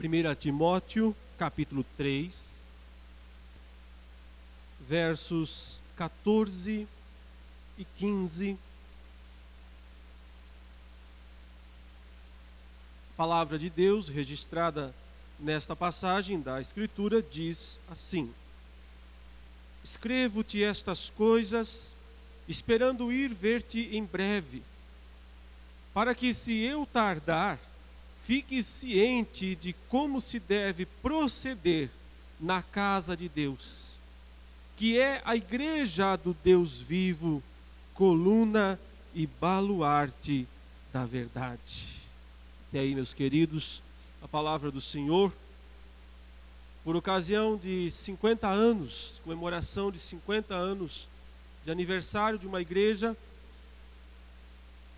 1 Timóteo, capítulo 3, versos 14 e 15. A palavra de Deus, registrada nesta passagem da Escritura, diz assim: Escrevo-te estas coisas, esperando ir ver-te em breve, para que, se eu tardar, fiques ciente de como se deve proceder na casa de Deus, que é a igreja do Deus vivo, coluna e baluarte da verdade. Até aí, meus queridos, a palavra do Senhor. Por ocasião de 50 anos, comemoração de 50 anos de aniversário de uma igreja,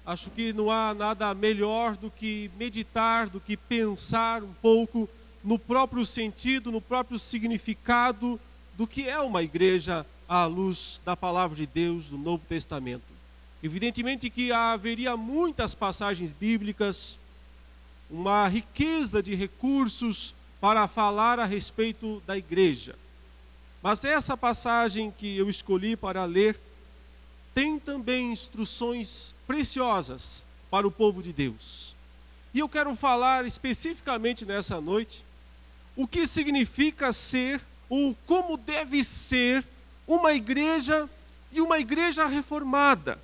acho que não há nada melhor do que meditar, do que pensar um pouco no próprio sentido, no próprio significado do que é uma igreja à luz da palavra de Deus do Novo Testamento. Evidentemente que haveria muitas passagens bíblicas, uma riqueza de recursos para falar a respeito da igreja. Mas essa passagem que eu escolhi para ler tem também instruções preciosas para o povo de Deus. E eu quero falar especificamente nessa noite o que significa ser, ou como deve ser, uma igreja e uma igreja reformada.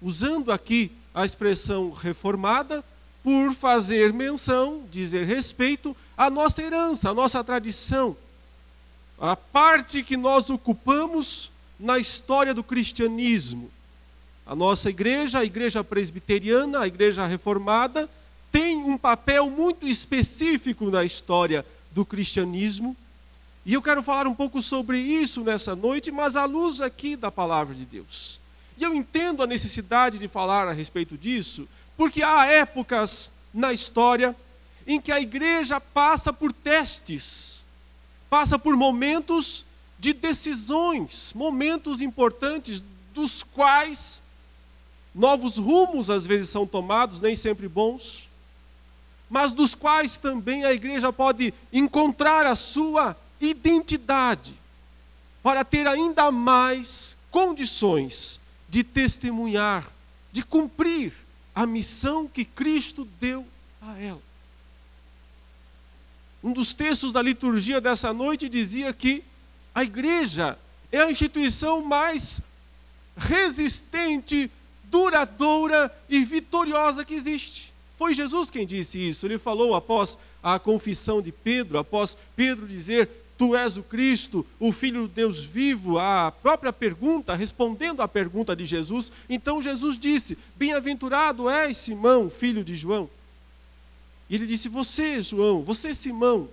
Usando aqui a expressão reformada, por fazer menção, dizer respeito à nossa herança, à nossa tradição, a parte que nós ocupamos na história do cristianismo. A nossa igreja, a igreja presbiteriana, a igreja reformada, tem um papel muito específico na história do cristianismo. E eu quero falar um pouco sobre isso nessa noite, mas à luz aqui da palavra de Deus. E eu entendo a necessidade de falar a respeito disso, porque há épocas na história em que a igreja passa por testes, passa por momentos de decisões, momentos importantes dos quais novos rumos às vezes são tomados, nem sempre bons, mas dos quais também a igreja pode encontrar a sua identidade, para ter ainda mais condições de testemunhar, de cumprir a missão que Cristo deu a ela. Um dos textos da liturgia dessa noite dizia que a igreja é a instituição mais resistente, duradoura e vitoriosa que existe. Foi Jesus quem disse isso. Ele falou após a confissão de Pedro, após Pedro dizer: Tu és o Cristo, o Filho do Deus vivo, a própria pergunta, respondendo à pergunta de Jesus. Então Jesus disse: Bem-aventurado és Simão, filho de João. E ele disse: Você, João, você, Simão,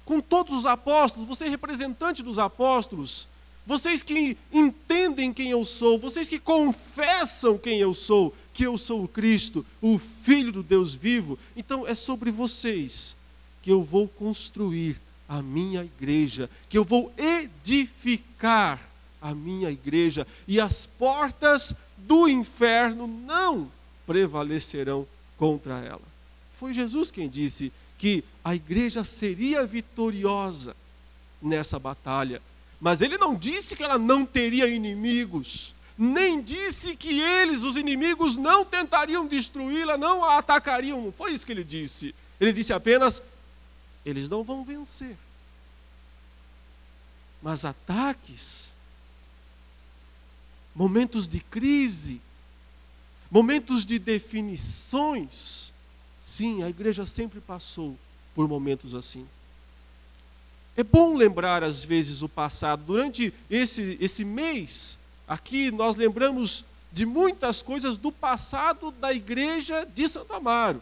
com todos os apóstolos, você é representante dos apóstolos, vocês que entendem quem eu sou, vocês que confessam quem eu sou, que eu sou o Cristo, o Filho do Deus vivo, então é sobre vocês que eu vou construir a minha igreja, que eu vou edificar a minha igreja, e as portas do inferno não prevalecerão contra ela. Foi Jesus quem disse que a igreja seria vitoriosa nessa batalha, mas ele não disse que ela não teria inimigos, nem disse que eles, os inimigos, não tentariam destruí-la, não a atacariam. Não foi isso que ele disse. Ele disse apenas: eles não vão vencer. Mas ataques, momentos de crise, momentos de definições, sim, a igreja sempre passou por momentos assim. É bom lembrar às vezes o passado. Durante esse mês, aqui nós lembramos de muitas coisas do passado da igreja de Santo Amaro.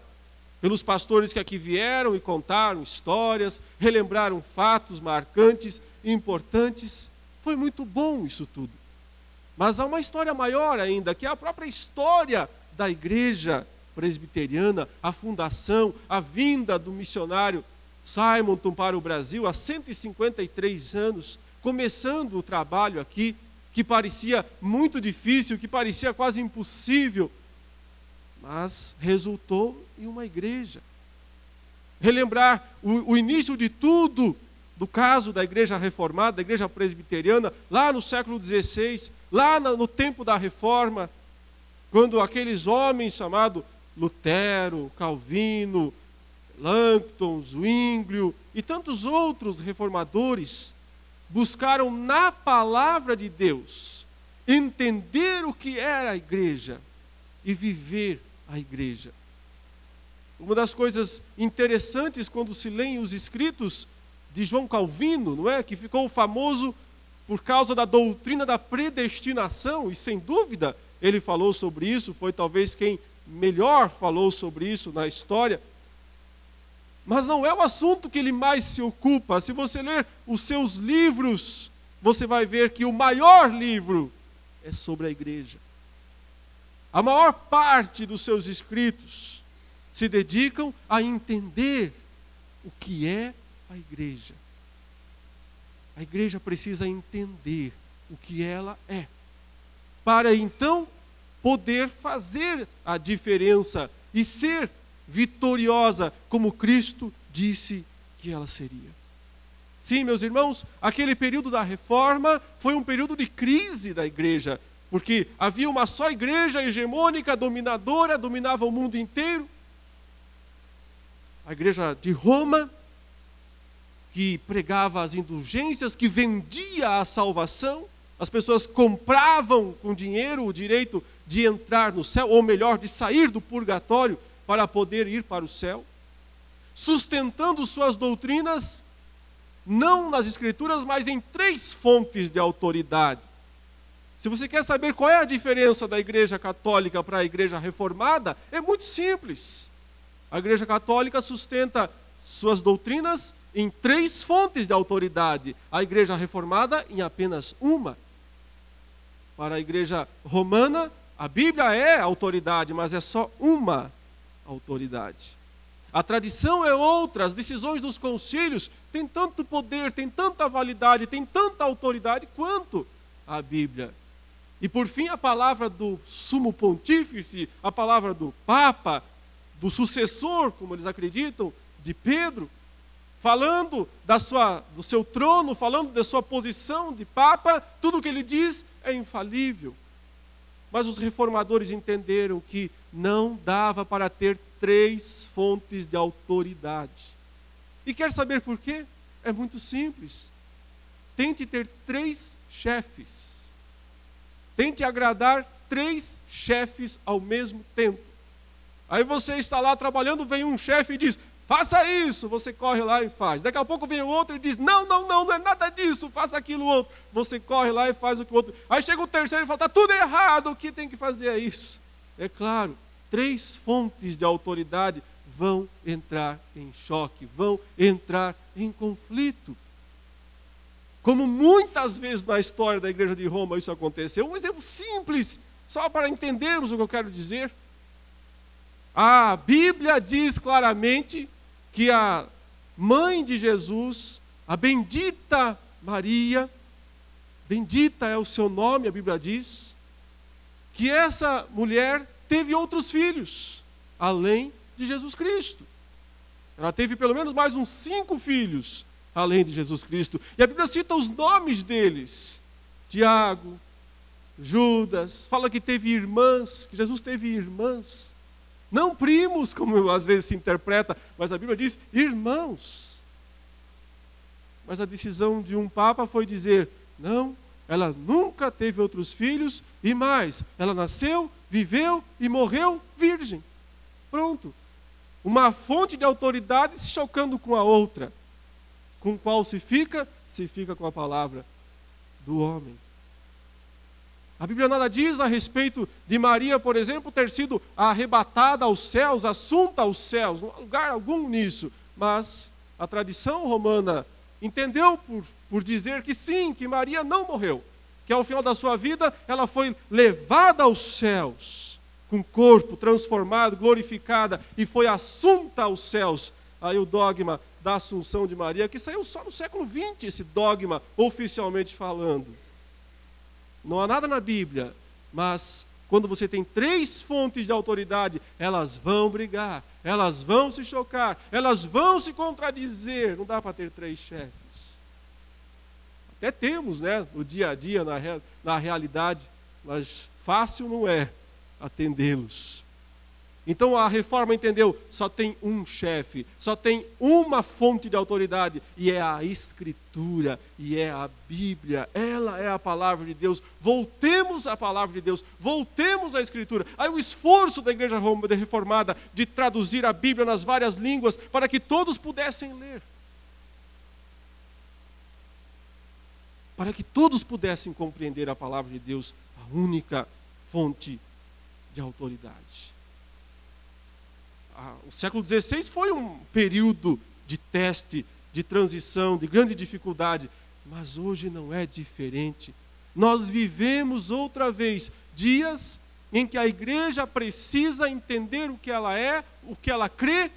Pelos pastores que aqui vieram e contaram histórias, relembraram fatos marcantes, importantes. Foi muito bom isso tudo. Mas há uma história maior ainda, que é a própria história da igreja presbiteriana, a fundação, a vinda do missionário Simonton para o Brasil há 153 anos, começando o trabalho aqui, que parecia muito difícil, que parecia quase impossível, mas resultou em uma igreja. relembrar o início de tudo, do caso da igreja reformada, da igreja presbiteriana, lá no século XVI, lá no tempo da reforma, quando aqueles homens chamados Lutero, Calvino, Langton, Zwinglio e tantos outros reformadores buscaram na palavra de Deus entender o que era a igreja e viver a igreja. Uma das coisas interessantes quando se leem os escritos de João Calvino, não é? Que ficou famoso por causa da doutrina da predestinação, e sem dúvida ele falou sobre isso, foi talvez quem melhor falou sobre isso na história. Mas não é o assunto que ele mais se ocupa. Se você ler os seus livros, você vai ver que o maior livro é sobre a igreja. A maior parte dos seus escritos se dedicam a entender o que é a igreja. A igreja precisa entender o que ela é, para então poder fazer a diferença e ser vitoriosa, como Cristo disse que ela seria. Sim, meus irmãos, aquele período da reforma foi um período de crise da igreja, porque havia uma só igreja hegemônica, dominadora, dominava o mundo inteiro. A igreja de Roma, que pregava as indulgências, que vendia a salvação. As pessoas compravam com dinheiro o direito de entrar no céu, ou melhor, de sair do purgatório para poder ir para o céu, sustentando suas doutrinas, não nas Escrituras, mas em 3 fontes de autoridade. Se você quer saber qual é a diferença da Igreja Católica para a Igreja Reformada, é muito simples. A Igreja Católica sustenta suas doutrinas em 3 fontes de autoridade, a Igreja Reformada em apenas uma. Para a Igreja Romana, a Bíblia é autoridade, mas é só uma autoridade. A tradição é outra, as decisões dos concílios têm tanto poder, têm tanta validade, têm tanta autoridade quanto a Bíblia. E por fim, a palavra do sumo pontífice, a palavra do Papa, do sucessor, como eles acreditam, de Pedro, falando do seu trono, falando da sua posição de Papa, tudo o que ele diz é infalível. Mas os reformadores entenderam que não dava para ter 3 fontes de autoridade. E quer saber por quê? É muito simples. Tente ter 3 chefes. Tente agradar 3 chefes ao mesmo tempo. Aí você está lá trabalhando, vem um chefe e diz: faça isso, você corre lá e faz. Daqui a pouco vem o outro e diz: não é nada disso, faça aquilo outro. Você corre lá e faz o que o outro. Aí chega o terceiro e fala: está tudo errado, o que tem que fazer é isso. É claro, 3 fontes de autoridade vão entrar em choque, vão entrar em conflito. Como muitas vezes na história da igreja de Roma isso aconteceu. Um exemplo simples, só para entendermos o que eu quero dizer. A Bíblia diz claramente que a mãe de Jesus, a bendita Maria, bendita é o seu nome, a Bíblia diz, que essa mulher teve outros filhos, além de Jesus Cristo. Ela teve pelo menos mais uns 5 filhos, além de Jesus Cristo. E a Bíblia cita os nomes deles: Tiago, Judas, fala que teve irmãs, que Jesus teve irmãs. Não primos, como às vezes se interpreta, mas a Bíblia diz irmãos. Mas a decisão de um Papa foi dizer: não, ela nunca teve outros filhos, e mais, ela nasceu, viveu e morreu virgem. Pronto. Uma fonte de autoridade se chocando com a outra. Com qual se fica? Se fica com a palavra do homem. A Bíblia nada diz a respeito de Maria, por exemplo, ter sido arrebatada aos céus, assunta aos céus, não há lugar algum nisso. Mas a tradição romana entendeu por dizer que sim, que Maria não morreu, que ao final da sua vida ela foi levada aos céus, com corpo transformado, glorificada, e foi assunta aos céus. Aí o dogma da Assunção de Maria, que saiu só no século XX, esse dogma, oficialmente falando. Não há nada na Bíblia, mas quando você tem 3 fontes de autoridade, elas vão brigar, elas vão se chocar, elas vão se contradizer. Não dá para ter 3 chefes. Até temos, né, no dia a dia, na realidade, mas fácil não é atendê-los. Então a reforma entendeu, só tem um chefe, só tem uma fonte de autoridade, e é a Escritura, e é a Bíblia. Ela é a palavra de Deus. Voltemos à palavra de Deus, voltemos à Escritura. Aí o esforço da igreja reformada de traduzir a Bíblia nas várias línguas, para que todos pudessem ler. Para que todos pudessem compreender a palavra de Deus, a única fonte de autoridade. O século XVI foi um período de teste, de transição, de grande dificuldade, mas hoje não é diferente. Nós vivemos outra vez dias em que a igreja precisa entender o que ela é, o que ela crê,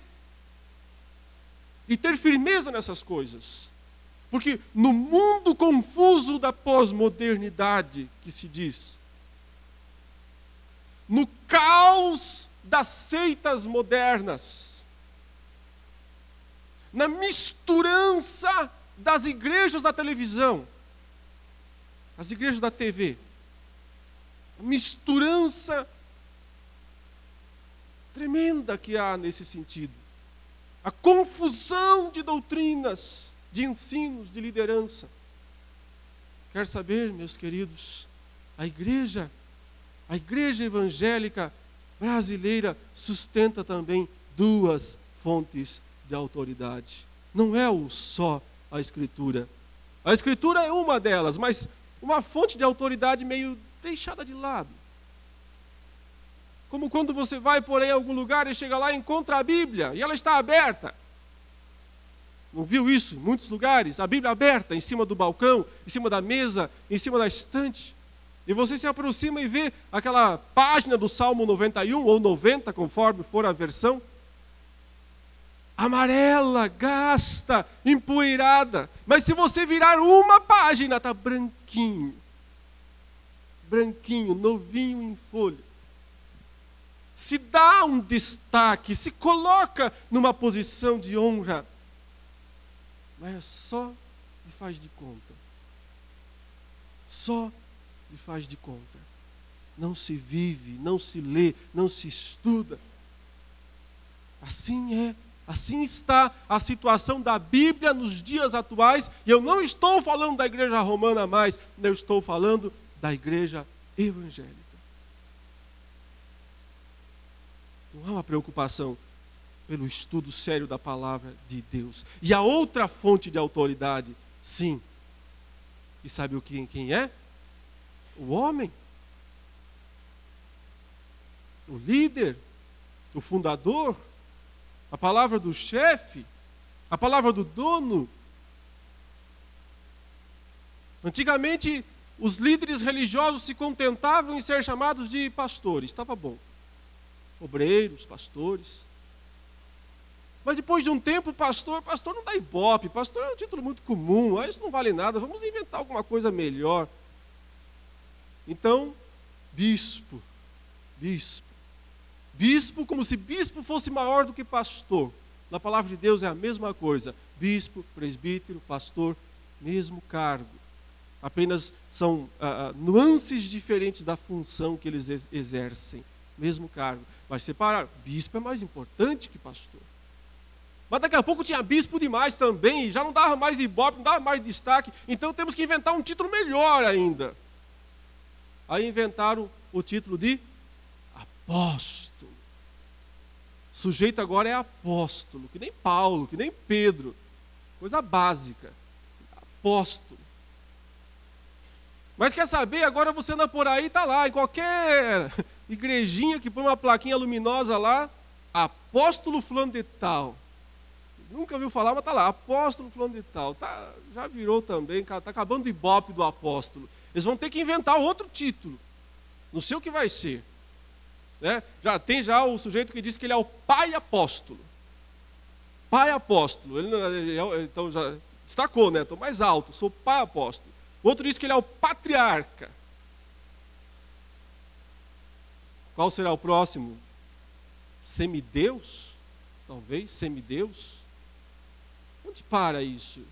e ter firmeza nessas coisas. Porque no mundo confuso da pós-modernidade, que se diz, no caos das seitas modernas, na misturança das igrejas da televisão, as igrejas da TV, a misturança tremenda que há nesse sentido, a confusão de doutrinas, de ensinos, de liderança. Quer saber, meus queridos, a igreja evangélica brasileira sustenta também 2 fontes de autoridade. Não é só a Escritura. A Escritura é uma delas, mas uma fonte de autoridade meio deixada de lado. Como quando você vai por aí em algum lugar e chega lá e encontra a Bíblia, e ela está aberta. Não viu isso em muitos lugares? A Bíblia aberta em cima do balcão, em cima da mesa, em cima da estante. E você se aproxima e vê aquela página do Salmo 91, ou 90, conforme for a versão, amarela, gasta, empoeirada. Mas se você virar uma página, está branquinho. Branquinho, novinho em folha. Se dá um destaque, se coloca numa posição de honra. Mas é só de faz de conta. Só de faz de conta. Não se vive, não se lê, não se estuda. Assim está a situação da Bíblia nos dias atuais, e eu não estou falando da igreja romana mais, eu estou falando da igreja evangélica. Não há uma preocupação pelo estudo sério da palavra de Deus. E a outra fonte de autoridade, sim. E sabe quem é? O homem. O líder. O fundador. A palavra do chefe. A palavra do dono. Antigamente, os líderes religiosos se contentavam em ser chamados de pastores. Estava bom. Obreiros, pastores. Mas depois de um tempo, pastor não dá ibope, pastor é um título muito comum, isso não vale nada, vamos inventar alguma coisa melhor. Então, bispo, como se bispo fosse maior do que pastor. Na palavra de Deus é a mesma coisa, bispo, presbítero, pastor, mesmo cargo. Apenas são nuances diferentes da função que eles exercem, mesmo cargo. Mas separar, bispo é mais importante que pastor. Mas daqui a pouco tinha bispo demais também, e já não dava mais ibope, não dava mais destaque, então temos que inventar um título melhor ainda. Aí inventaram o título de apóstolo. O sujeito agora é apóstolo, que nem Paulo, que nem Pedro. Coisa básica. Apóstolo. Mas quer saber, agora você anda por aí, está lá, em qualquer igrejinha que põe uma plaquinha luminosa lá, apóstolo fulano de tal. Nunca ouviu falar, mas está lá, apóstolo fulano de tal. Já virou também, está acabando o ibope do apóstolo. Eles vão ter que inventar outro título. Não sei o que vai ser. Né? Tem o sujeito que diz que ele é o pai apóstolo. Pai apóstolo. Então já destacou, né? Estou mais alto, sou pai apóstolo. O outro diz que ele é o patriarca. Qual será o próximo? Semideus? Talvez, semideus? Onde para isso?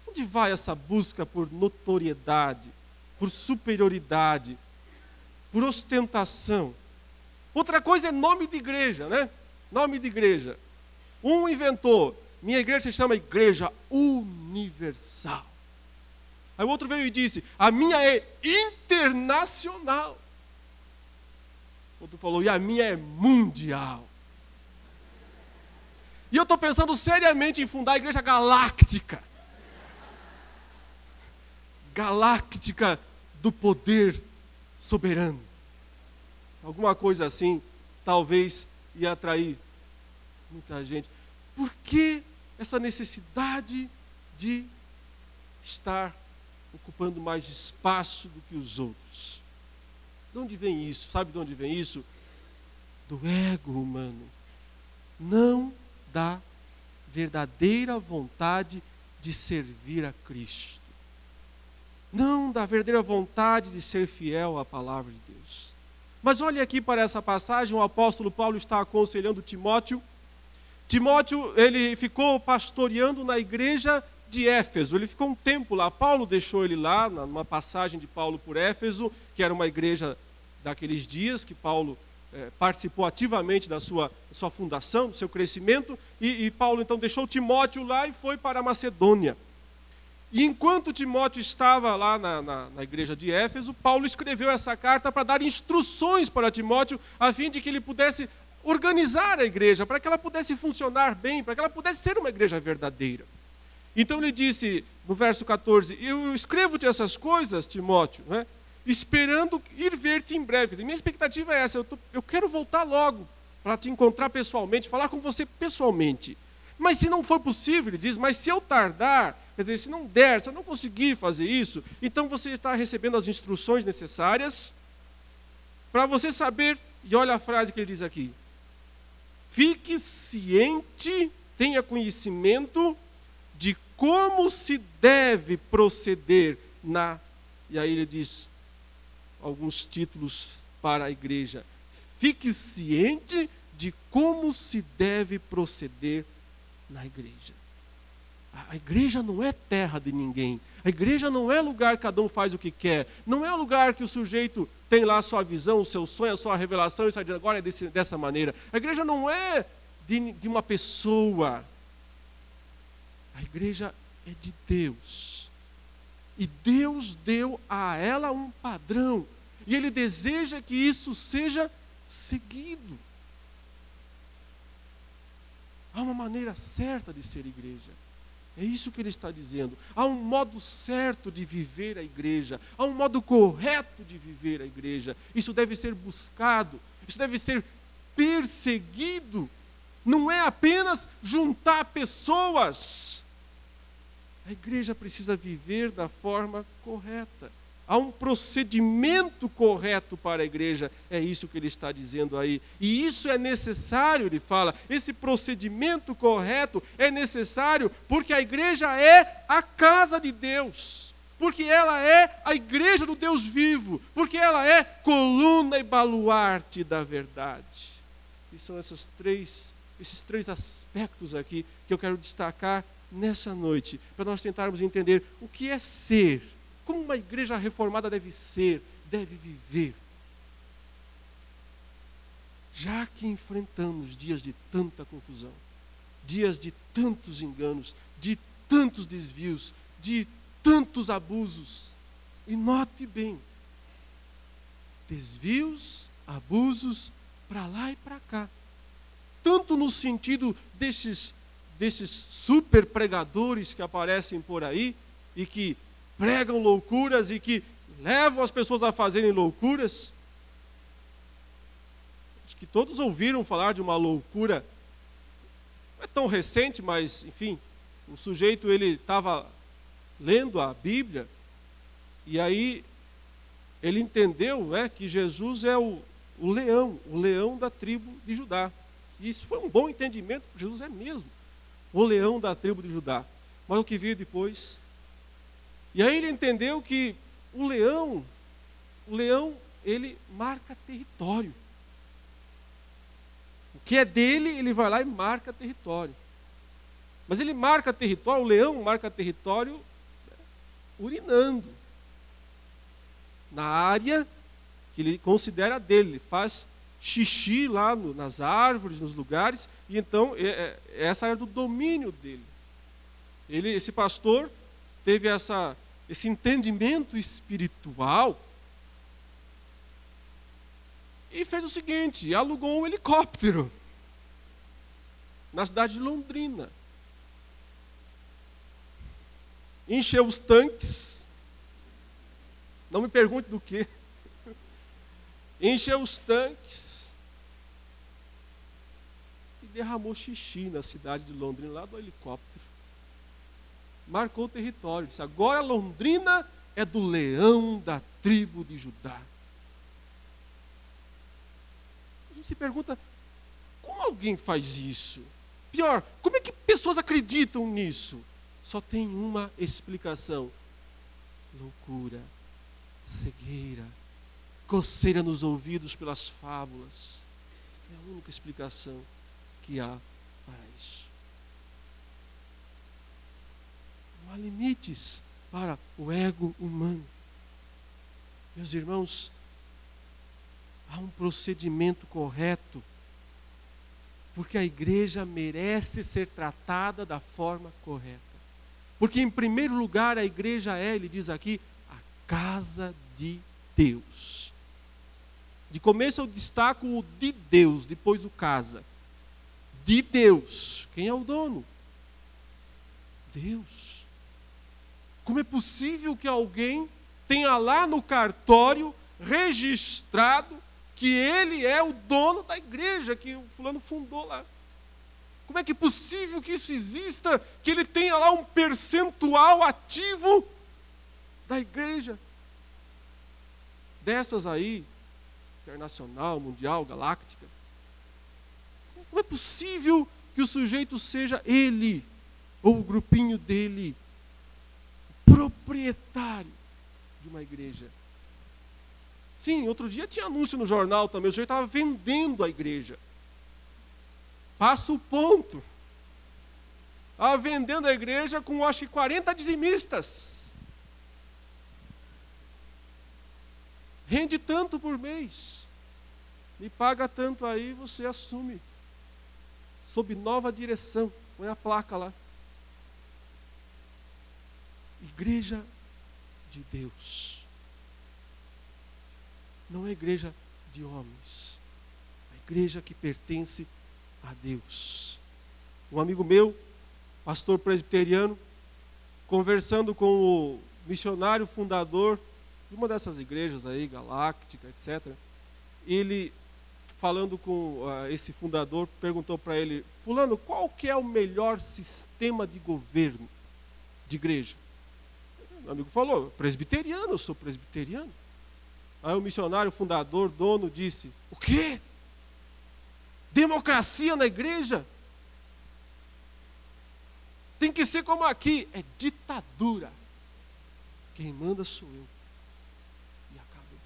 Onde vai essa busca por notoriedade, por superioridade, por ostentação? Outra coisa é nome de igreja, né? Nome de igreja. Um inventou, minha igreja se chama Igreja Universal. Aí o outro veio e disse, a minha é internacional. Outro falou, e a minha é mundial. E eu estou pensando seriamente em fundar a Igreja Galáctica. Galáctica do poder soberano. Alguma coisa assim, talvez ia atrair muita gente. Por que essa necessidade de estar ocupando mais espaço do que os outros? De onde vem isso? Sabe de onde vem isso? Do ego humano. Não da verdadeira vontade de servir a Cristo. Não da verdadeira vontade de ser fiel à palavra de Deus. Mas olhe aqui para essa passagem, o apóstolo Paulo está aconselhando Timóteo. Timóteo, ele ficou pastoreando na igreja de Éfeso, ele ficou um tempo lá. Paulo deixou ele lá, numa passagem de Paulo por Éfeso, que era uma igreja daqueles dias, que Paulo participou ativamente da sua fundação, do seu crescimento, e Paulo então deixou Timóteo lá e foi para a Macedônia. E enquanto Timóteo estava lá na igreja de Éfeso, Paulo escreveu essa carta para dar instruções para Timóteo, a fim de que ele pudesse organizar a igreja, para que ela pudesse funcionar bem, para que ela pudesse ser uma igreja verdadeira. Então ele disse, no verso 14, eu escrevo-te essas coisas, Timóteo, né, esperando ir ver-te em breve. Minha expectativa é essa, eu quero voltar logo para te encontrar pessoalmente, falar com você pessoalmente. Mas se não for possível, ele diz, mas se eu tardar, quer dizer, se não der, se eu não conseguir fazer isso, então você está recebendo as instruções necessárias para você saber, e olha a frase que ele diz aqui, fique ciente, tenha conhecimento de como se deve proceder e aí ele diz alguns títulos para a igreja, fique ciente de como se deve proceder na igreja. A igreja não é terra de ninguém. A igreja não é lugar que cada um faz o que quer. Não é lugar que o sujeito tem lá a sua visão, o seu sonho, a sua revelação e sai dizendo, agora é dessa maneira. A igreja não é de uma pessoa. A igreja é de Deus. E Deus deu a ela um padrão. E Ele deseja que isso seja seguido. Há uma maneira certa de ser igreja. É isso que ele está dizendo. Há um modo certo de viver a igreja. Há um modo correto de viver a igreja. Isso deve ser buscado. Isso deve ser perseguido. Não é apenas juntar pessoas. A igreja precisa viver da forma correta. Há um procedimento correto para a igreja, é isso que ele está dizendo aí. E isso é necessário, ele fala, esse procedimento correto é necessário porque a igreja é a casa de Deus, porque ela é a igreja do Deus vivo, porque ela é coluna e baluarte da verdade. E são esses três aspectos aqui que eu quero destacar nessa noite, para nós tentarmos entender o que é ser, como uma igreja reformada deve ser, deve viver. Já que enfrentamos dias de tanta confusão, dias de tantos enganos, de tantos desvios, de tantos abusos, e note bem, desvios, abusos, para lá e para cá, tanto no sentido desses super pregadores que aparecem por aí, e que pregam loucuras e que levam as pessoas a fazerem loucuras. Acho que todos ouviram falar de uma loucura, não é tão recente, mas enfim, o sujeito ele estava lendo a Bíblia e aí ele entendeu, né, que Jesus é o leão da tribo de Judá. E isso foi um bom entendimento, porque Jesus é mesmo o leão da tribo de Judá. Mas o que veio depois? E aí ele entendeu que o leão, ele marca território. que é dele, ele vai lá e marca território. Mas ele marca território, o leão marca território urinando na área que ele considera dele. Ele faz xixi lá nas árvores, nos lugares, e então essa era do domínio dele. Esse pastor teve esse entendimento espiritual e fez o seguinte: alugou um helicóptero na cidade de Londrina, encheu os tanques, não me pergunte do que, encheu os tanques e derramou xixi na cidade de Londrina, lá do helicóptero. Marcou o território, disse: agora Londrina é do leão da tribo de Judá. A gente se pergunta, como alguém faz isso? Pior, como é que pessoas acreditam nisso? Só tem uma explicação: loucura, cegueira, coceira nos ouvidos pelas fábulas. É a única explicação que há para isso. Não há limites para o ego humano. Meus irmãos, há um procedimento correto, porque a igreja merece ser tratada da forma correta. Porque, em primeiro lugar, a igreja ele diz aqui, a casa de Deus. De começo eu destaco o de Deus, depois o casa. De Deus. Quem é o dono? Deus. Como é possível que alguém tenha lá no cartório registrado que ele é o dono da igreja, que o fulano fundou lá? Como é que é possível que isso exista, que ele tenha lá um percentual ativo da igreja? Dessas aí, internacional, mundial, galáctica. Como é possível que o sujeito seja ele, ou o grupinho dele, proprietário de uma igreja? Sim, outro dia tinha anúncio no jornal também, o sujeito estava vendendo a igreja. Passa o ponto. Estava vendendo a igreja com, acho que, 40 dizimistas. Rende tanto por mês. Me paga tanto aí, você assume. Sob nova direção. Põe a placa lá. Igreja de Deus. Não é igreja de homens. É a igreja que pertence a Deus. Um amigo meu, pastor presbiteriano, conversando com o missionário fundador de uma dessas igrejas aí, galáctica, etc. Ele, falando com esse fundador, perguntou para ele: fulano, qual que é o melhor sistema de governo de igreja? O amigo falou: presbiteriano, eu sou presbiteriano. Aí o missionário fundador, dono, disse: o quê? Democracia na igreja? Tem que ser como aqui, é ditadura. Quem manda sou eu. E acabou.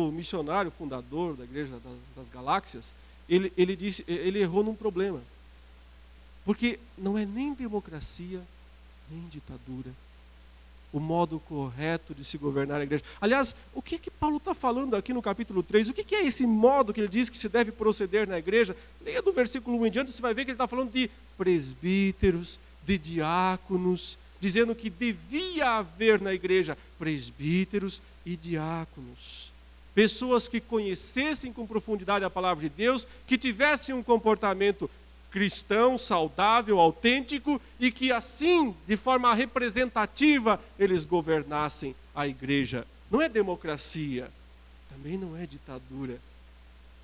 O missionário fundador da igreja das galáxias, ele disse, ele errou num problema. Porque não é nem democracia, nem ditadura o modo correto de se governar a igreja. Aliás, o que Paulo está falando aqui no capítulo 3? O que é esse modo que ele diz que se deve proceder na igreja? Leia do versículo 1 em diante, você vai ver que ele está falando de presbíteros, de diáconos, dizendo que devia haver na igreja presbíteros e diáconos. Pessoas que conhecessem com profundidade a palavra de Deus, que tivessem um comportamento cristão, saudável, autêntico, e que assim, de forma representativa, eles governassem a igreja. Não é democracia, também não é ditadura.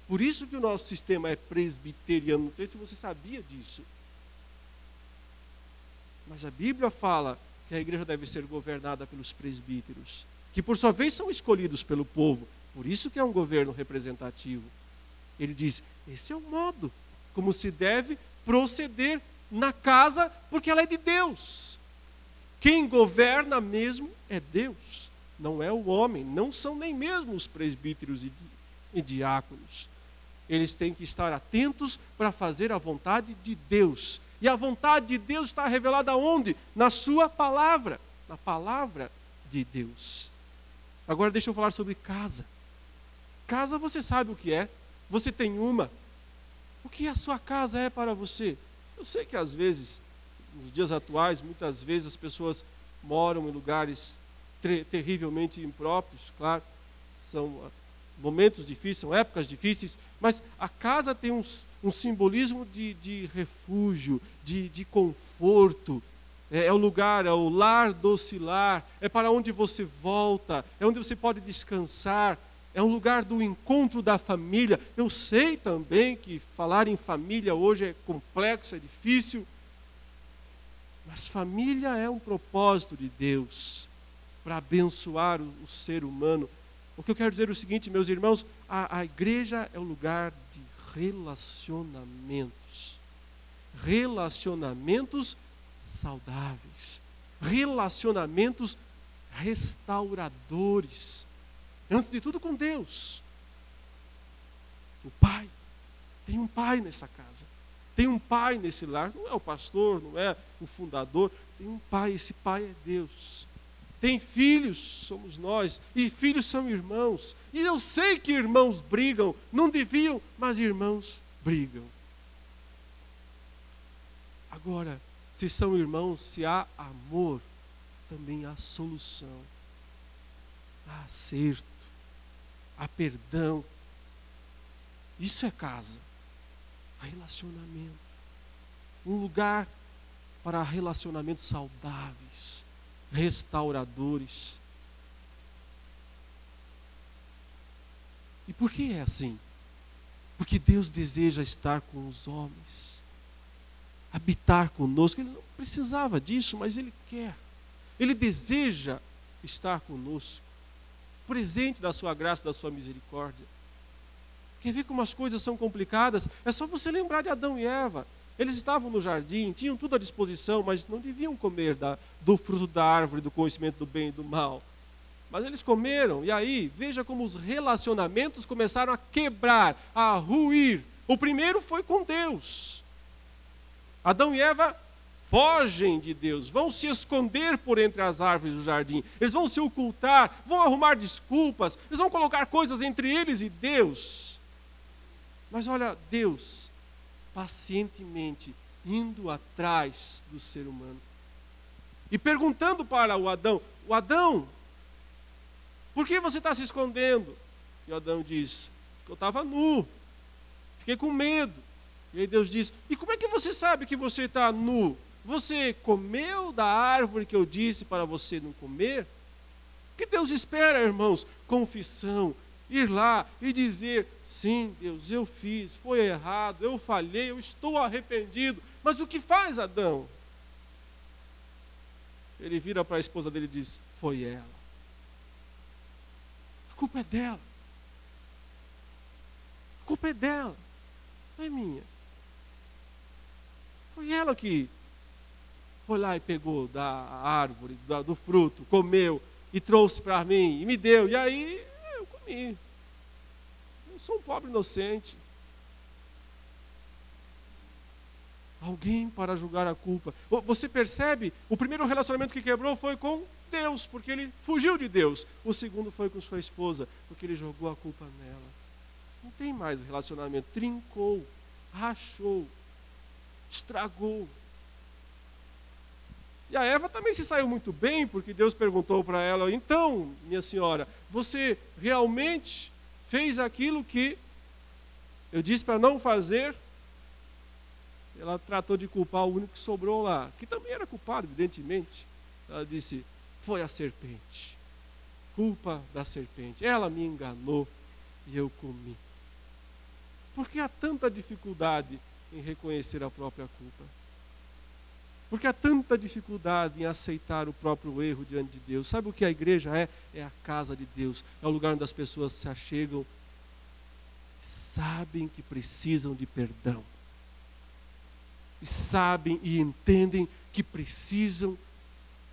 Por isso que o nosso sistema é presbiteriano. Não sei se você sabia disso. Mas a Bíblia fala que a igreja deve ser governada pelos presbíteros, que por sua vez são escolhidos pelo povo. Por isso que é um governo representativo. Ele diz, esse é o modo como se deve proceder na casa, porque ela é de Deus. Quem governa mesmo é Deus, não é o homem, não são nem mesmo os presbíteros e diáconos. Eles têm que estar atentos para fazer a vontade de Deus. E a vontade de Deus está revelada onde? Na sua palavra. Na palavra de Deus. Agora deixa eu falar sobre casa. Casa você sabe o que é. Você tem uma. O que a sua casa é para você? Eu sei que às vezes, nos dias atuais, muitas vezes as pessoas moram em lugares terrivelmente impróprios, claro. São momentos difíceis, são épocas difíceis, mas a casa tem um simbolismo de refúgio, de conforto. É o lugar, é o lar docilar, é para onde você volta, é onde você pode descansar, é um lugar do encontro da família. Eu sei também que falar em família hoje é complexo, é difícil, mas família é um propósito de Deus para abençoar o ser humano. O que eu quero dizer é o seguinte, meus irmãos, a igreja é um lugar de relacionamentos. Relacionamentos saudáveis. Relacionamentos restauradores. Antes de tudo com Deus. O Pai. Tem um Pai nessa casa. Tem um Pai nesse lar. Não é o pastor, não é o fundador. Tem um Pai, esse Pai é Deus. Tem filhos, somos nós, e filhos são irmãos. E eu sei que irmãos brigam, não deviam, mas irmãos brigam. Agora, se são irmãos, se há amor, também há solução. Há acerto, há perdão. Isso é casa. Relacionamento. Um lugar para relacionamentos saudáveis, restauradores. E por que é assim? Porque Deus deseja estar com os homens, habitar conosco. Ele não precisava disso, mas Ele quer. Ele deseja estar conosco, presente da sua graça, da sua misericórdia. Quer ver como as coisas são complicadas? É só você lembrar de Adão e Eva. Eles estavam no jardim, tinham tudo à disposição, mas não deviam comer do fruto da árvore, do conhecimento do bem e do mal. Mas eles comeram, e aí, veja como os relacionamentos começaram a quebrar, a ruir. O primeiro foi com Deus. Adão e Eva fogem de Deus, vão se esconder por entre as árvores do jardim. Eles vão se ocultar, vão arrumar desculpas, eles vão colocar coisas entre eles e Deus. Mas olha, Deus pacientemente indo atrás do ser humano e perguntando para o Adão: por que você está se escondendo? E o Adão diz: eu estava nu, fiquei com medo. E aí Deus diz: e como é que você sabe que você está nu? Você comeu da árvore que eu disse para você não comer? O que Deus espera, irmãos? Confissão. Ir lá e dizer: sim, Deus, eu fiz, foi errado, eu falhei, eu estou arrependido. Mas o que faz Adão? Ele vira para a esposa dele e diz: foi ela. A culpa é dela. A culpa é dela, não é minha. Foi ela que foi lá e pegou da árvore, do fruto, comeu e trouxe para mim e me deu. E aí eu comi. Eu sou um pobre inocente. Alguém para julgar a culpa. Você percebe? O primeiro relacionamento que quebrou foi com Deus, porque ele fugiu de Deus. O segundo foi com sua esposa, porque ele jogou a culpa nela. Não tem mais relacionamento. Trincou, rachou, estragou. E a Eva também se saiu muito bem, porque Deus perguntou para ela: então, minha senhora, você realmente fez aquilo que eu disse para não fazer? Ela tratou de culpar o único que sobrou lá, que também era culpado, evidentemente. Ela disse: foi a serpente. Culpa da serpente. Ela me enganou e eu comi. Por que há tanta dificuldade em reconhecer a própria culpa? Por que há tanta dificuldade em aceitar o próprio erro diante de Deus? Sabe o que a igreja é? É a casa de Deus. É o lugar onde as pessoas se achegam, sabem que precisam de perdão. E sabem e entendem que precisam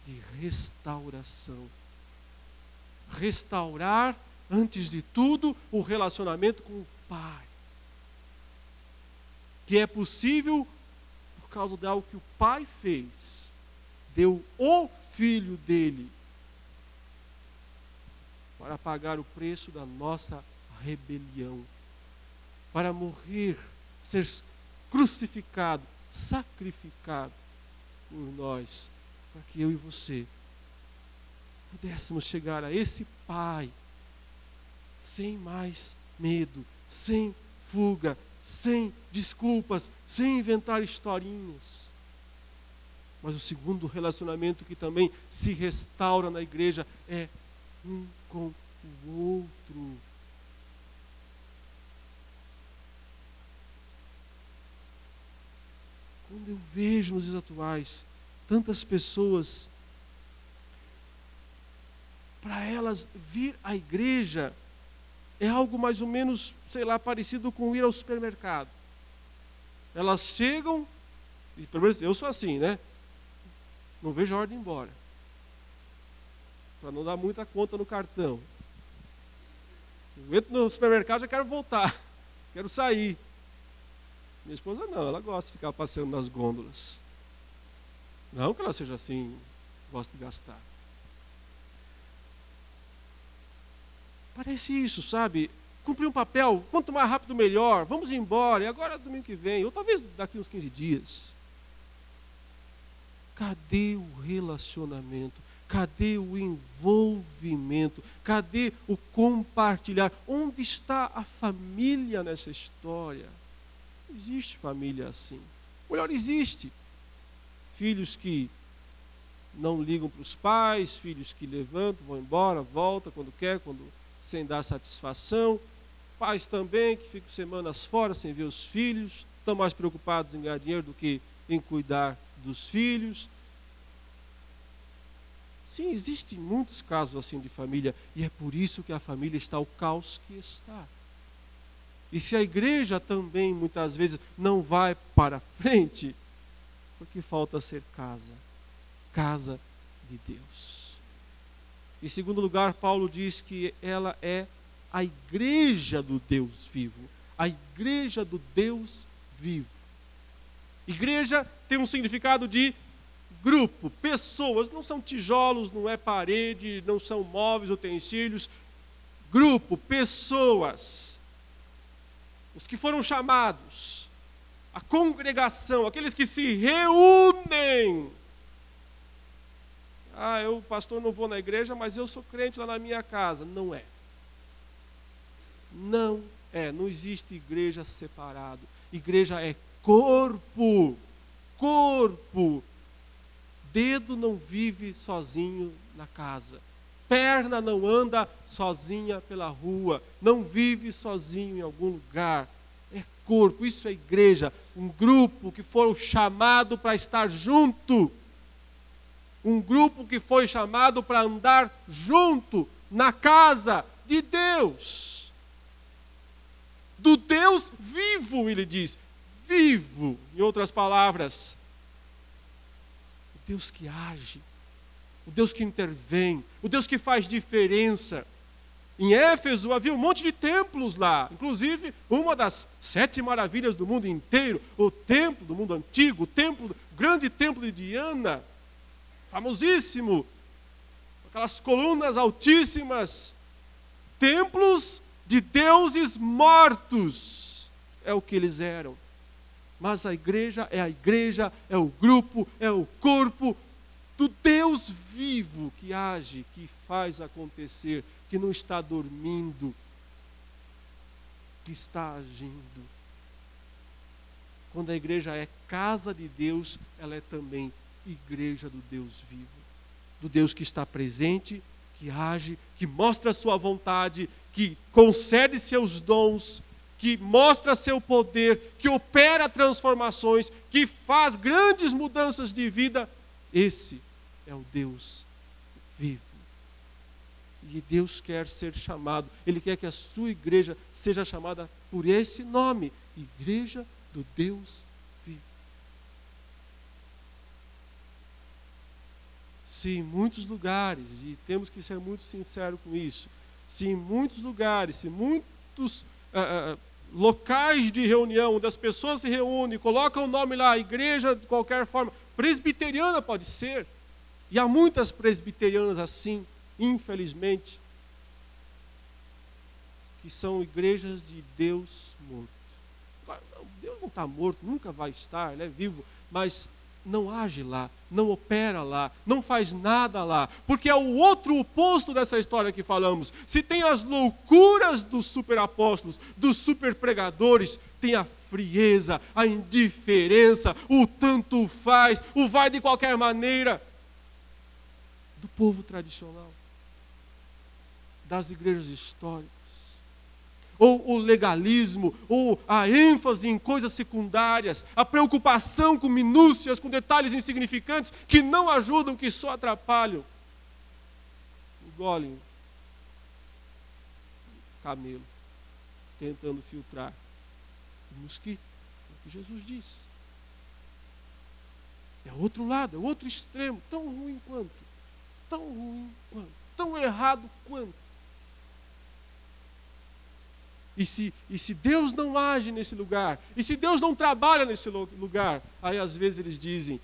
de restauração. Restaurar, antes de tudo, o relacionamento com o Pai. que é possível por causa de algo que o Pai fez. Deu o Filho dele para pagar o preço da nossa rebelião, para morrer, ser crucificado, sacrificado por nós, para que eu e você pudéssemos chegar a esse Pai sem mais medo, sem fuga, sem desculpas, sem inventar historinhas. Mas o segundo relacionamento que também se restaura na igreja é um com o outro. Quando eu vejo nos dias atuais tantas pessoas, para elas vir à igreja é algo mais ou menos, sei lá, parecido com ir ao supermercado. Elas chegam, e pelo menos eu sou assim, né? Não vejo a hora de ir embora, para não dar muita conta no cartão. Eu entro no supermercado, já quero voltar, quero sair. Minha esposa não, ela gosta de ficar passeando nas gôndolas. Não que ela seja assim, gosta de gastar. Parece isso, sabe? Cumprir um papel, quanto mais rápido melhor, vamos embora, e agora domingo que vem, ou talvez daqui uns 15 dias. Cadê o relacionamento? Cadê o envolvimento? Cadê o compartilhar? Onde está a família nessa história? Não existe família assim. Ou melhor, existe. Filhos que não ligam para os pais, filhos que levantam, vão embora, voltam quando quer, sem dar satisfação. Pais também que ficam semanas fora sem ver os filhos, estão mais preocupados em ganhar dinheiro do que em cuidar dos filhos. Sim, existem muitos casos assim de família, e é por isso que a família está o caos que está. E se a igreja também muitas vezes não vai para frente, porque falta ser casa de Deus. Em segundo lugar, Paulo diz que ela é a igreja do Deus vivo. A igreja do Deus vivo. Igreja tem um significado de grupo, pessoas, não são tijolos, não é parede, não são móveis, utensílios. Grupo, pessoas. Os que foram chamados, a congregação, aqueles que se reúnem. Eu, pastor, não vou na igreja, mas eu sou crente lá na minha casa. Não é. Não é. Não existe igreja separado. Igreja é corpo. Corpo. Dedo não vive sozinho na casa. Perna não anda sozinha pela rua. Não vive sozinho em algum lugar. É corpo. Isso é igreja. Um grupo que foi chamado para estar junto. Um grupo que foi chamado para andar junto na casa de Deus. Do Deus vivo, ele diz. Vivo, em outras palavras. O Deus que age. O Deus que intervém. O Deus que faz diferença. Em Éfeso havia um monte de templos lá. Inclusive, uma das 7 maravilhas do mundo inteiro. O templo do mundo antigo. O grande templo de Diana. Famosíssimo, aquelas colunas altíssimas, templos de deuses mortos, é o que eles eram. Mas a igreja, é o grupo, é o corpo do Deus vivo que age, que faz acontecer, que não está dormindo, que está agindo. Quando a igreja é casa de Deus, ela é também igreja do Deus vivo, do Deus que está presente, que age, que mostra a sua vontade, que concede seus dons, que mostra seu poder, que opera transformações, que faz grandes mudanças de vida. Esse é o Deus vivo. E Deus quer ser chamado, Ele quer que a sua igreja seja chamada por esse nome, Igreja do Deus vivo. Se em muitos lugares, e temos que ser muito sinceros com isso, se em muitos lugares, se muitos locais de reunião, onde as pessoas se reúnem, colocam o nome lá, igreja de qualquer forma, presbiteriana pode ser, e há muitas presbiterianas assim, infelizmente, que são igrejas de Deus morto. Deus não está morto, nunca vai estar, ele é vivo, mas não age lá, não opera lá, não faz nada lá, porque é o outro oposto dessa história que falamos. Se tem as loucuras dos superapóstolos, dos superpregadores, tem a frieza, a indiferença, o tanto faz, o vai de qualquer maneira do povo tradicional, das igrejas históricas. Ou o legalismo, ou a ênfase em coisas secundárias, a preocupação com minúcias, com detalhes insignificantes, que não ajudam, que só atrapalham. Engolem camelo, tentando filtrar o mosquito, é o que Jesus disse. É o outro lado, é o outro extremo, tão ruim quanto, tão errado quanto. E se Deus não age nesse lugar, e se Deus não trabalha nesse lugar, aí às vezes eles dizem,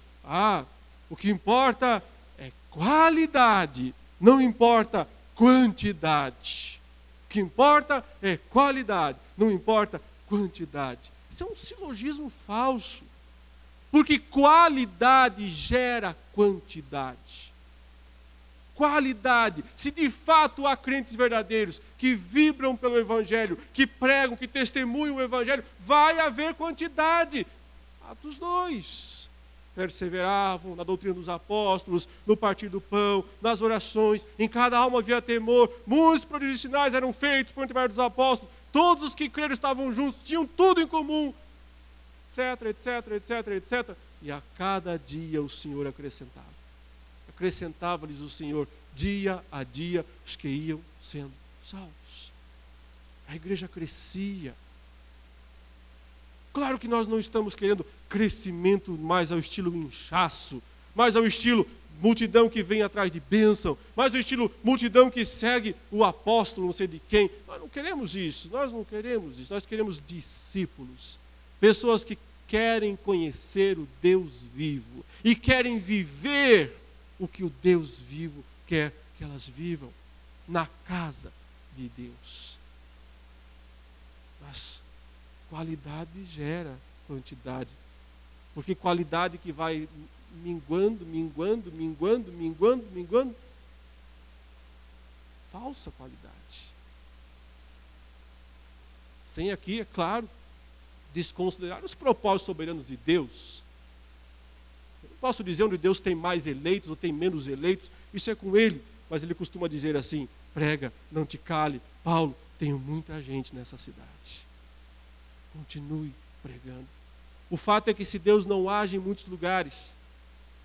o que importa é qualidade, não importa quantidade. O que importa é qualidade, não importa quantidade. Isso é um silogismo falso, porque qualidade gera quantidade. Qualidade, se de fato há crentes verdadeiros que vibram pelo Evangelho, que pregam, que testemunham o Evangelho, vai haver quantidade. Atos 2. Perseveravam na doutrina dos apóstolos, no partir do pão, nas orações, em cada alma havia temor, muitos prodígios e sinais eram feitos por intermédio dos apóstolos, todos os que creram estavam juntos, tinham tudo em comum, etc. E a cada dia o Senhor acrescentava-lhes o Senhor, dia a dia, os que iam sendo salvos. A igreja crescia. Claro que nós não estamos querendo crescimento mais ao estilo inchaço, mais ao estilo multidão que vem atrás de bênção, mais ao estilo multidão que segue o apóstolo, não sei de quem. Nós não queremos isso, nós queremos discípulos, pessoas que querem conhecer o Deus vivo e querem viver o que o Deus vivo quer que elas vivam na casa de Deus. Mas qualidade gera quantidade, porque qualidade que vai minguando, falsa qualidade. Sem aqui, é claro, desconsiderar os propósitos soberanos de Deus. Posso dizer onde Deus tem mais eleitos ou tem menos eleitos, isso é com Ele, mas Ele costuma dizer assim, prega, não te cale, Paulo, tenho muita gente nessa cidade, continue pregando. O fato é que se Deus não age em muitos lugares,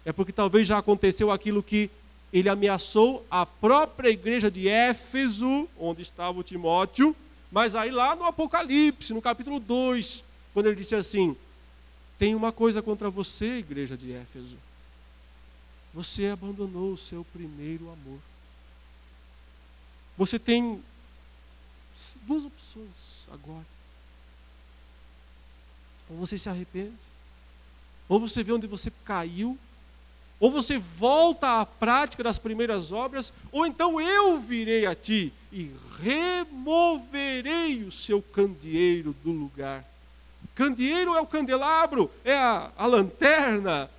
é porque talvez já aconteceu aquilo que Ele ameaçou a própria igreja de Éfeso, onde estava o Timóteo, mas aí lá no Apocalipse, no capítulo 2, quando Ele disse assim, tem uma coisa contra você, igreja de Éfeso. Você abandonou o seu primeiro amor. Você tem duas opções agora. Ou você se arrepende, ou você vê onde você caiu, ou você volta à prática das primeiras obras, ou então eu virei a ti e removerei o seu candeeiro do lugar. Candeeiro é o candelabro, é a lanterna,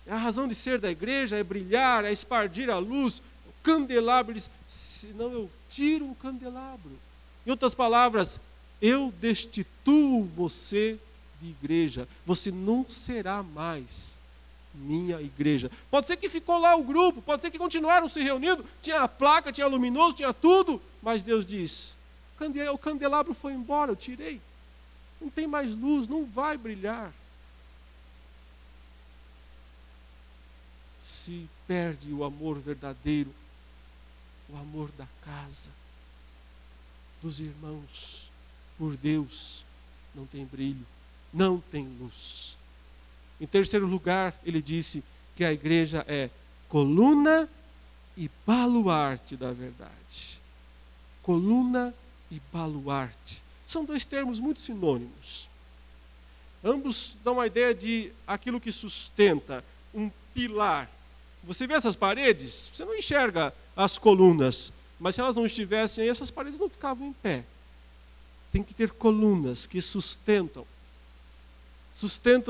é a razão de ser da igreja, é brilhar, é espargir a luz. O candelabro, diz, senão eu tiro o candelabro. Em outras palavras, eu destituo você de igreja, você não será mais minha igreja. Pode ser que ficou lá o grupo, pode ser que continuaram se reunindo, tinha a placa, tinha luminoso, tinha tudo, mas Deus diz, o candelabro foi embora, eu tirei. Não tem mais luz, não vai brilhar. Se perde o amor verdadeiro, o amor da casa, dos irmãos, por Deus, não tem brilho, não tem luz. Em terceiro lugar, ele disse que a igreja é coluna e baluarte da verdade. Coluna e baluarte. São dois termos muito sinônimos. Ambos dão uma ideia de aquilo que sustenta, um pilar. Você vê essas paredes, você não enxerga as colunas, mas se elas não estivessem aí, essas paredes não ficavam em pé. Tem que ter colunas que sustentam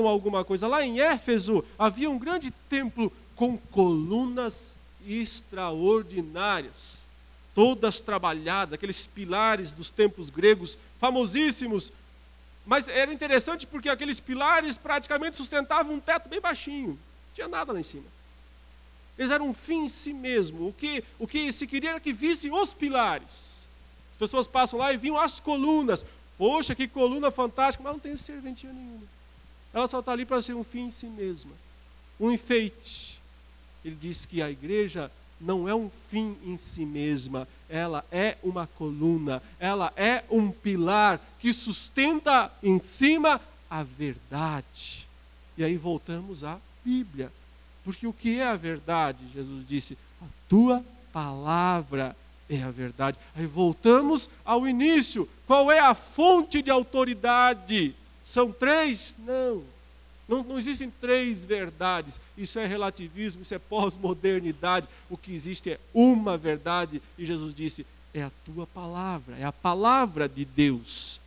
alguma coisa. Lá em Éfeso havia um grande templo com colunas extraordinárias, todas trabalhadas, aqueles pilares dos templos gregos famosíssimos. Mas era interessante porque aqueles pilares praticamente sustentavam um teto bem baixinho, não tinha nada lá em cima. Eles eram um fim em si mesmo. O que se queria era que vissem os pilares. As pessoas passam lá e viam as colunas. Poxa, que coluna fantástica, mas não tem serventia nenhuma. Ela só está ali para ser um fim em si mesma, um enfeite. Ele diz que a igreja não é um fim em si mesma, ela é uma coluna, ela é um pilar que sustenta em cima a verdade. E aí voltamos à Bíblia. Porque o que é a verdade? Jesus disse, a tua palavra é a verdade. Aí voltamos ao início. Qual é a fonte de autoridade? São três? Não existem três verdades. Isso é relativismo, isso é pós-modernidade. O que existe é uma verdade. E Jesus disse, é a tua palavra, é a palavra de Deus.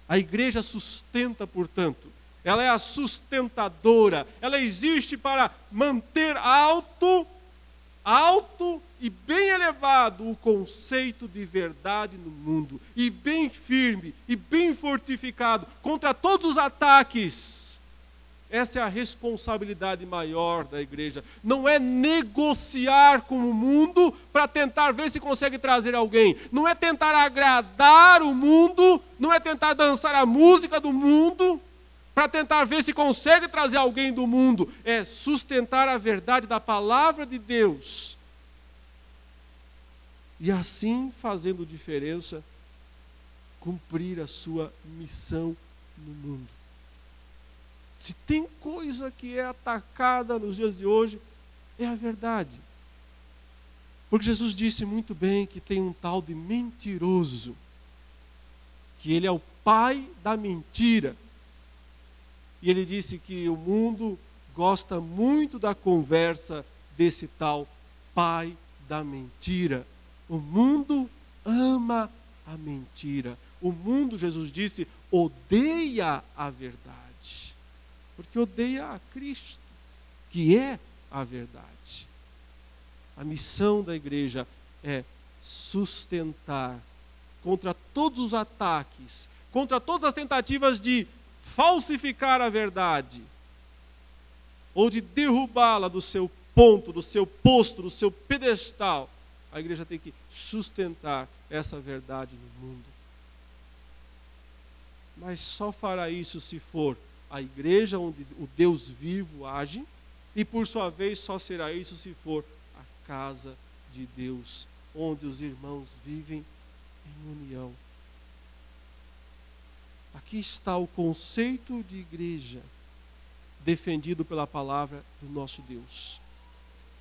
A igreja sustenta, portanto, ela é a sustentadora, ela existe para manter alto e bem elevado o conceito de verdade no mundo, e bem firme, e bem fortificado contra todos os ataques. Essa é a responsabilidade maior da igreja. Não é negociar com o mundo para tentar ver se consegue trazer alguém. Não é tentar agradar o mundo, não é tentar dançar a música do mundo, para tentar ver se consegue trazer alguém do mundo. É sustentar a verdade da palavra de Deus. E assim, fazendo diferença, cumprir a sua missão no mundo. Se tem coisa que é atacada nos dias de hoje, é a verdade. Porque Jesus disse muito bem que tem um tal de mentiroso, que ele é o pai da mentira. E ele disse que o mundo gosta muito da conversa desse tal pai da mentira. O mundo ama a mentira. O mundo, Jesus disse, odeia a verdade. Porque odeia a Cristo, que é a verdade. A missão da igreja é sustentar contra todos os ataques, contra todas as tentativas de falsificar a verdade, ou de derrubá-la do seu ponto, do seu posto, do seu pedestal. A igreja tem que sustentar essa verdade no mundo. Mas só fará isso se for a igreja onde o Deus vivo age, e por sua vez só será isso se for a casa de Deus, onde os irmãos vivem em união. Aqui está o conceito de igreja defendido pela palavra do nosso Deus.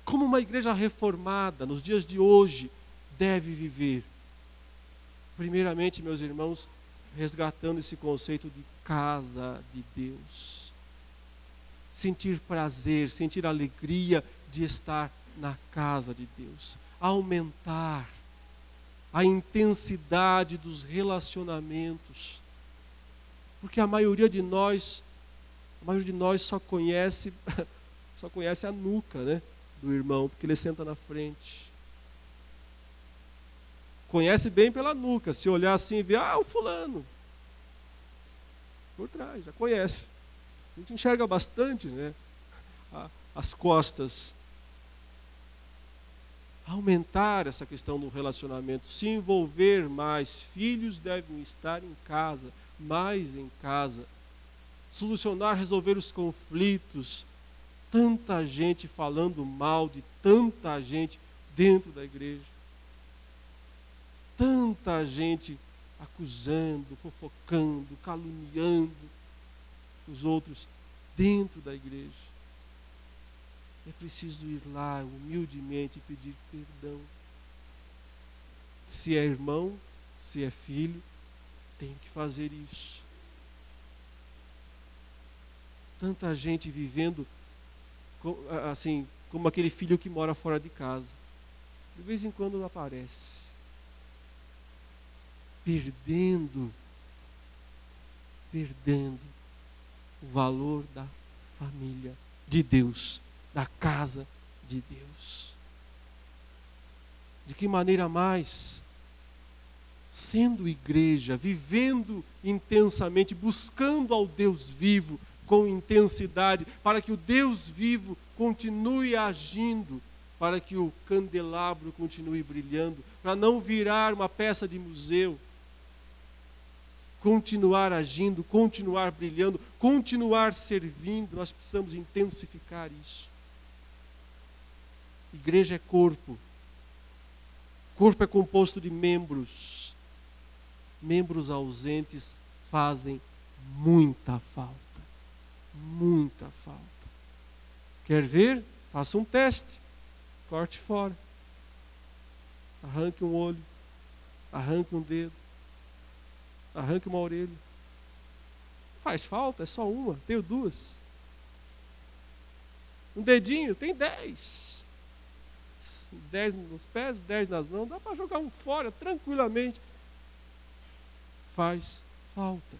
Como uma igreja reformada nos dias de hoje deve viver? Primeiramente, meus irmãos, resgatando esse conceito de casa de Deus. Sentir prazer, sentir alegria de estar na casa de Deus. Aumentar a intensidade dos relacionamentos. Porque a maioria de nós só conhece a nuca, né, do irmão, porque ele senta na frente. Conhece bem pela nuca, se olhar assim e ver, o fulano. Por trás, já conhece. A gente enxerga bastante, né, as costas. Aumentar essa questão do relacionamento, se envolver mais. Filhos devem estar em casa, mais em casa. Solucionar, resolver os conflitos. Tanta gente falando mal de tanta gente dentro da igreja. Tanta gente acusando, fofocando, caluniando os outros dentro da igreja. É preciso ir lá humildemente e pedir perdão. Se é irmão, se é filho, tem que fazer isso. Tanta gente vivendo assim, como aquele filho que mora fora de casa. De vez em quando não aparece. Perdendo o valor da família de Deus, da casa de Deus. De que maneira mais? Sendo igreja, vivendo intensamente, buscando ao Deus vivo com intensidade, para que o Deus vivo continue agindo, para que o candelabro continue brilhando, para não virar uma peça de museu. Continuar agindo, continuar brilhando, continuar servindo, nós precisamos intensificar isso. Igreja é corpo. Corpo é composto de membros. Membros ausentes fazem muita falta. Muita falta. Quer ver? Faça um teste. Corte fora. Arranque um olho. Arranque um dedo. Arranque uma orelha. Não faz falta, é só uma. Tenho duas. Um dedinho, tem 10. 10 nos pés, 10 nas mãos. Dá para jogar um fora tranquilamente. Faz falta.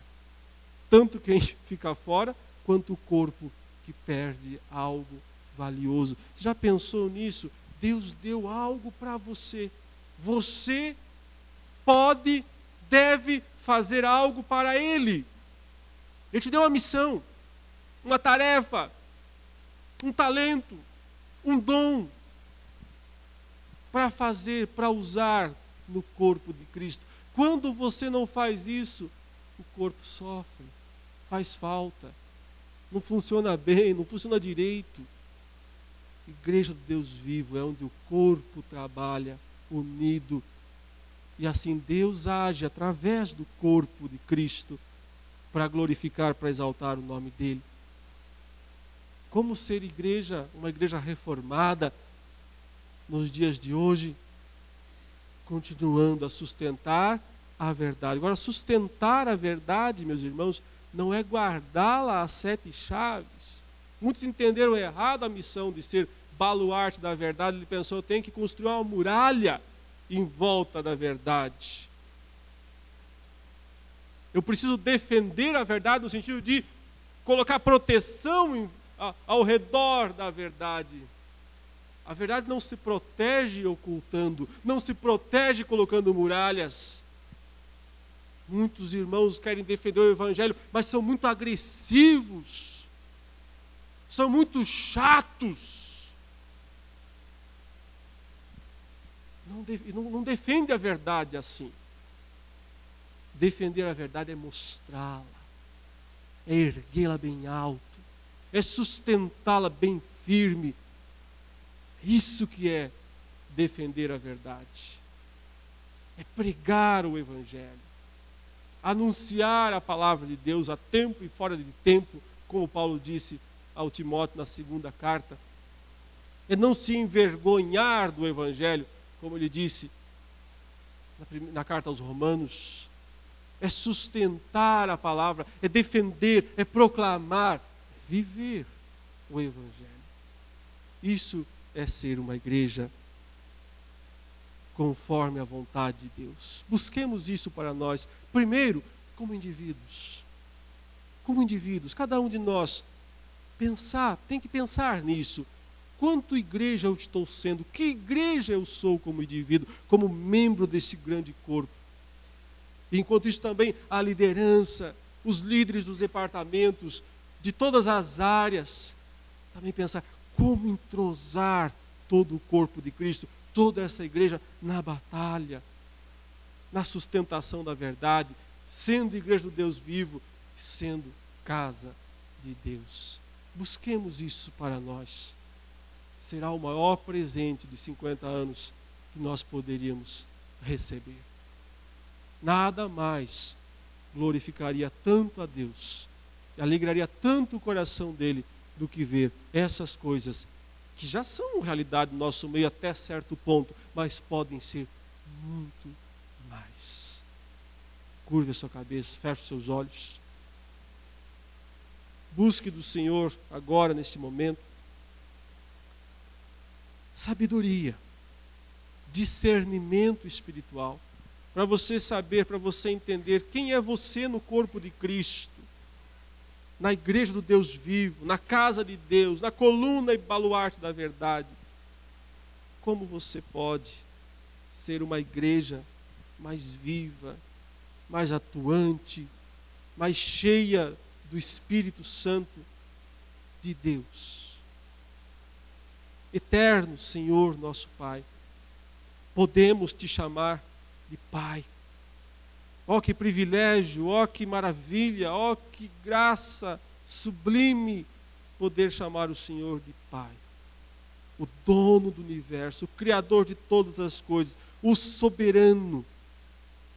Tanto quem fica fora, quanto o corpo que perde algo valioso. Você já pensou nisso? Deus deu algo para você. Você pode, deve fazer algo para Ele. Ele te deu uma missão, uma tarefa, um talento, um dom para fazer, para usar no corpo de Cristo. Quando você não faz isso, o corpo sofre, faz falta, não funciona bem, não funciona direito. Igreja do Deus vivo é onde o corpo trabalha unido. E assim Deus age através do corpo de Cristo para glorificar, para exaltar o nome dEle. Como ser igreja, uma igreja reformada nos dias de hoje? Continuando a sustentar a verdade. Agora, sustentar a verdade, meus irmãos, não é guardá-la às 7 chaves. Muitos entenderam errado a missão de ser baluarte da verdade. Ele pensou, eu tenho que construir uma muralha em volta da verdade. Eu preciso defender a verdade no sentido de colocar proteção ao redor da verdade. A verdade não se protege ocultando, não se protege colocando muralhas. Muitos irmãos querem defender o Evangelho, mas são muito agressivos, são muito chatos. Não defende a verdade assim. Defender a verdade é mostrá-la, é erguê-la bem alto, é sustentá-la bem firme. Isso que é defender a verdade. É pregar o Evangelho, anunciar a palavra de Deus a tempo e fora de tempo, como Paulo disse ao Timóteo na 2ª carta. É não se envergonhar do Evangelho, como ele disse na carta aos Romanos. É sustentar a palavra, é defender, é proclamar, é viver o Evangelho. Isso é ser uma igreja conforme a vontade de Deus. Busquemos isso para nós. Primeiro, como indivíduos. Como indivíduos, cada um de nós tem que pensar nisso. Quanto igreja eu estou sendo? Que igreja eu sou como indivíduo, como membro desse grande corpo? Enquanto isso também a liderança, os líderes dos departamentos, de todas as áreas, também pensar como entrosar todo o corpo de Cristo, toda essa igreja na batalha, na sustentação da verdade, sendo igreja do Deus vivo, sendo casa de Deus. Busquemos isso para nós. Será o maior presente de 50 anos que nós poderíamos receber. Nada mais glorificaria tanto a Deus, e alegraria tanto o coração dele, do que ver essas coisas que já são realidade no nosso meio até certo ponto, mas podem ser muito mais. Curve a sua cabeça, feche os seus olhos. Busque do Senhor agora, nesse momento, sabedoria, discernimento espiritual, para você saber, para você entender quem é você no corpo de Cristo, na igreja do Deus vivo, na casa de Deus, na coluna e baluarte da verdade. Como você pode ser uma igreja mais viva, mais atuante, mais cheia do Espírito Santo de Deus. Eterno Senhor, nosso Pai, podemos te chamar de Pai. Ó, que privilégio, ó, que maravilha, ó, que graça sublime poder chamar o Senhor de Pai. O dono do universo, o Criador de todas as coisas, o soberano.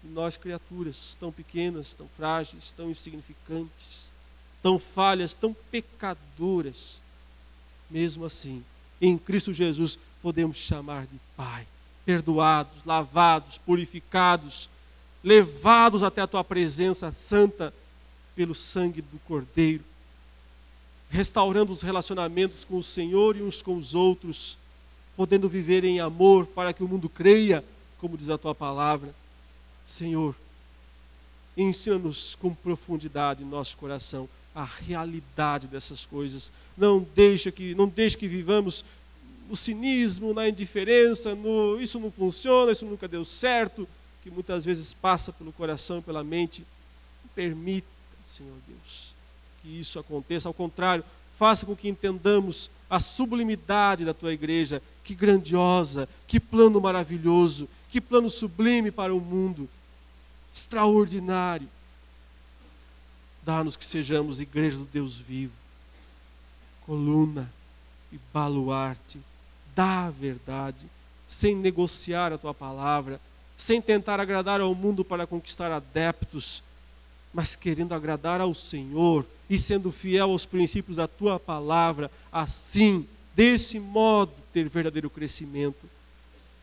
E nós, criaturas tão pequenas, tão frágeis, tão insignificantes, tão falhas, tão pecadoras, mesmo assim, em Cristo Jesus, podemos chamar de Pai. Perdoados, lavados, purificados, levados até a tua presença santa pelo sangue do Cordeiro, restaurando os relacionamentos com o Senhor e uns com os outros, podendo viver em amor para que o mundo creia, como diz a tua palavra. Senhor, ensina-nos com profundidade em nosso coração a realidade dessas coisas. Não deixe que vivamos no cinismo, na indiferença, isso não funciona, isso nunca deu certo, que muitas vezes passa pelo coração e pela mente. Não permita, Senhor Deus, que isso aconteça. Ao contrário, faça com que entendamos a sublimidade da tua igreja. Que grandiosa, que plano maravilhoso, que plano sublime para o mundo, extraordinário. Dá-nos que sejamos igreja do Deus vivo, coluna e baluarte da verdade, sem negociar a tua palavra, sem tentar agradar ao mundo para conquistar adeptos, mas querendo agradar ao Senhor e sendo fiel aos princípios da tua palavra, assim, desse modo, ter verdadeiro crescimento,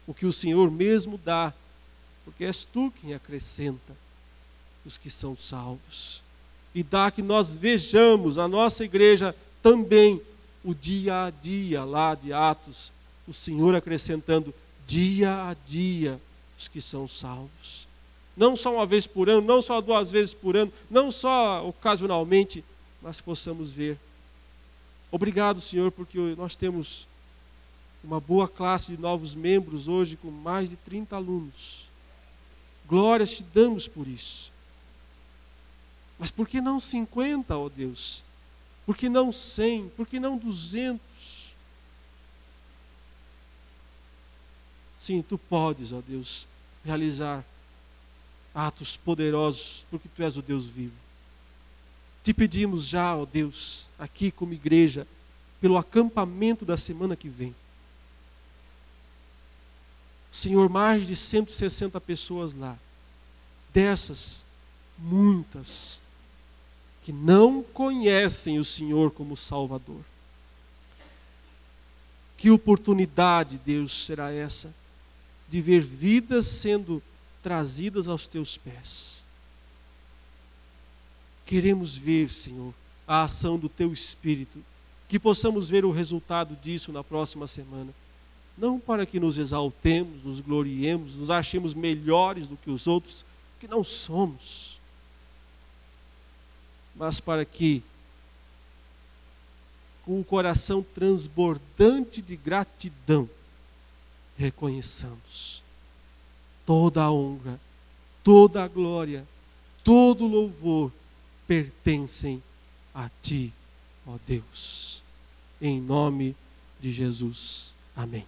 o que o Senhor mesmo dá, porque és tu quem acrescenta os que são salvos. E dá que nós vejamos a nossa igreja também, o dia a dia lá de Atos, o Senhor acrescentando dia a dia os que são salvos. Não só uma vez por ano, não só 2 vezes por ano, não só ocasionalmente, mas possamos ver. Obrigado, Senhor, porque nós temos uma boa classe de novos membros hoje, com mais de 30 alunos. Glórias te damos por isso. Mas por que não 50, ó Deus? Por que não 100? Por que não 200? Sim, tu podes, ó Deus, realizar atos poderosos, porque tu és o Deus vivo. Te pedimos já, ó Deus, aqui como igreja, pelo acampamento da semana que vem. Senhor, mais de 160 pessoas lá. Dessas, muitas que não conhecem o Senhor como Salvador. Que oportunidade, Deus, será essa de ver vidas sendo trazidas aos teus pés. Queremos ver, Senhor, a ação do teu Espírito, que possamos ver o resultado disso na próxima semana. Não para que nos exaltemos, nos gloriemos, nos achemos melhores do que os outros, que não somos, mas para que, com o coração transbordante de gratidão, reconheçamos toda a honra, toda a glória, todo o louvor pertencem a Ti, ó Deus. Em nome de Jesus. Amém.